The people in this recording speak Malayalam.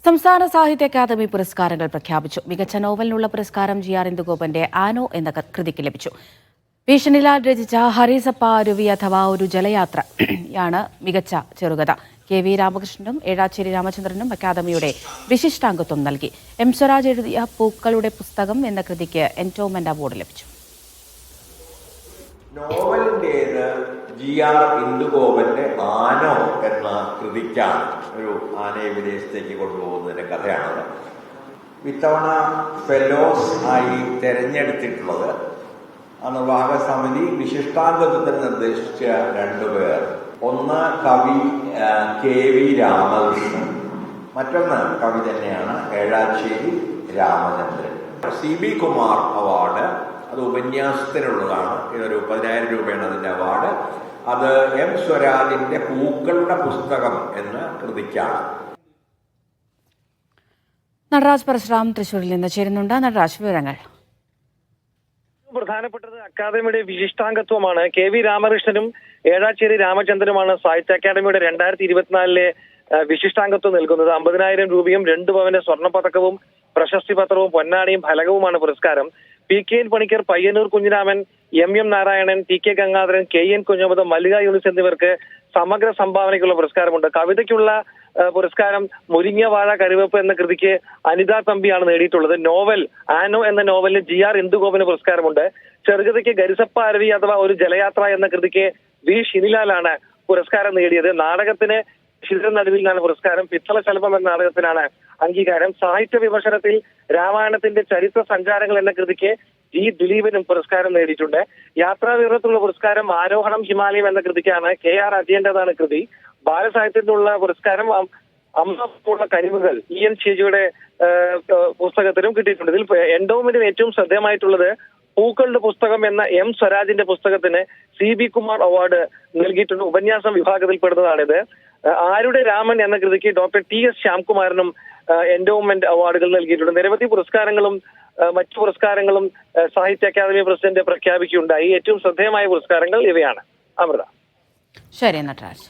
സംസ്ഥാന സാഹിത്യ അക്കാദമി പുരസ്കാരങ്ങൾ പ്രഖ്യാപിച്ചു. മികച്ച നോവലിനുള്ള പുരസ്കാരം ജി ആർ ഇന്ദുഗോപന്റെ ആനോ എന്ന കൃതിക്ക് ലഭിച്ചു. ഭീഷണിലാൽ രചിച്ച ഹരിസപ്പ അരുവി അഥവാ ഒരു ജലയാത്രയാണ് മികച്ച ചെറുകഥ. കെ വി രാമകൃഷ്ണനും ഏഴാച്ചേരി രാമചന്ദ്രനും അക്കാദമിയുടെ വിശിഷ്ടാംഗത്വം നൽകി. എം സ്വരാജ് എഴുതിയ പൂക്കളുടെ പുസ്തകം എന്ന കൃതിക്ക് എൻഡോമെന്റ് അവാർഡ് ലഭിച്ചു. നോവലിൻ്റേത് ജി ആർ ഇന്ദുഗോപന്റെ ആനോ എന്ന കൃതിക്കാണ്. ഒരു ആനയെ വിദേശത്തേക്ക് കൊണ്ടുപോകുന്നതിന്റെ കഥയാണത്. ഇത്തവണ ഫെലോസ് ആയി തെരഞ്ഞെടുത്തിട്ടുള്ളത് നിർവാഹക സമിതി വിശിഷ്ടാംഗത്വത്തിന് നിർദ്ദേശിച്ച രണ്ടുപേർ. ഒന്ന് കവി കെ വി രാമകൃഷ്ണൻ, മറ്റൊന്ന് കവി തന്നെയാണ് ഏഴാച്ചേരി രാമചന്ദ്രൻ. CB കുമാർ അവാർഡ് അത് ഉപന്യാസത്തിനുള്ളതാണ്. ഇതൊരു 10,000 രൂപയാണ് അതിന്റെ അവാർഡ്. അത് എം സ്വരാജിന്റെ പൂക്കളുടെ പുസ്തകം എന്ന കൃതിക്കാണ്. നടരാജ് പരശുറാം തൃശ്ശൂരിൽ നിന്ന് ചേരുന്നുണ്ട്. നടരാജ്, വിവരങ്ങൾ. പ്രധാനപ്പെട്ടത് അക്കാദമിയുടെ വിശിഷ്ടാംഗത്വമാണ്. കെ വി രാമകൃഷ്ണനും ഏഴാച്ചേരി രാമചന്ദ്രനുമാണ് സാഹിത്യ അക്കാദമിയുടെ 2024 വിശിഷ്ടാംഗത്വം നൽകുന്നത്. 50,000 രൂപയും 2 പവന്റെ സ്വർണ്ണ പതക്കവും പ്രശസ്തി പത്രവും പൊന്നാണിയും ഫലകവുമാണ് പുരസ്കാരം. PK Panicker, Payyanur Kunhiraman, M Narayanan, TK Gangadharan, KN കുഞ്ഞമ്പതം, മല്ലിക യൂണിസ് എന്നിവർക്ക് സമഗ്ര സംഭാവനയ്ക്കുള്ള പുരസ്കാരമുണ്ട്. കവിതയ്ക്കുള്ള പുരസ്കാരം മുരിങ്ങ വാഴ കരുവേപ്പ് എന്ന കൃതിക്ക് അനിത തമ്പിയാണ് നേടിയിട്ടുള്ളത്. നോവൽ ആനോ എന്ന നോവലിന് ജി ആർ ഇന്ദുഗോപന് പുരസ്കാരമുണ്ട്. ചെറുകഥയ്ക്ക് ഗരിസപ്പ അരുവി അഥവാ ഒരു ജലയാത്ര എന്ന കൃതിക്ക് വി ഷിനിലാലാണ് പുരസ്കാരം നേടിയത്. നാടകത്തിന് ശിശിര നടുവിലാണ് പുരസ്കാരം. പിത്തളശലഭം എന്ന നാടകത്തിനാണ് അംഗീകാരം. സാഹിത്യ വിമർശനത്തിൽ രാമായണത്തിന്റെ ചരിത്ര സഞ്ചാരങ്ങൾ എന്ന കൃതിക്ക് ജി ദിലീപിനും പുരസ്കാരം നേടിയിട്ടുണ്ട്. യാത്രാവിവരണത്തിലുള്ള പുരസ്കാരം ആരോഹണം ഹിമാലയം എന്ന കൃതിക്കാണ്. KR അജയന്റേതാണ് കൃതി. ബാലസാഹിത്യത്തിനുള്ള പുരസ്കാരം അമ്മ കരിവുകൾ EN ഷേജിയുടെ പുസ്തകത്തിനും കിട്ടിയിട്ടുണ്ട്. ഇതിൽ എൻഡോമെന്റിന് ഏറ്റവും ശ്രദ്ധേയമായിട്ടുള്ളത് പൂക്കളുടെ പുസ്തകം എന്ന M സ്വരാജിന്റെ പുസ്തകത്തിന് CB കുമാർ അവാർഡ് നൽകിയിട്ടുണ്ട്. ഉപന്യാസം വിഭാഗത്തിൽപ്പെടുന്നതാണിത്. ആരുടെ രാമൻ എന്ന കൃതിക്ക് ഡോക്ടർ TS ശ്യാംകുമാറിനും എൻഡോമെന്റ് അവാർഡുകൾ നൽകിയിട്ടുണ്ട്. നിരവധി പുരസ്കാരങ്ങളും മറ്റു പുരസ്കാരങ്ങളും സാഹിത്യ അക്കാദമി പ്രസിഡന്റ് പ്രഖ്യാപിക്കുകയുണ്ടായി. ഏറ്റവും ശ്രദ്ധേയമായ പുരസ്കാരങ്ങൾ ഇവയാണ്. അമൃത. ശരി നടരാജ്.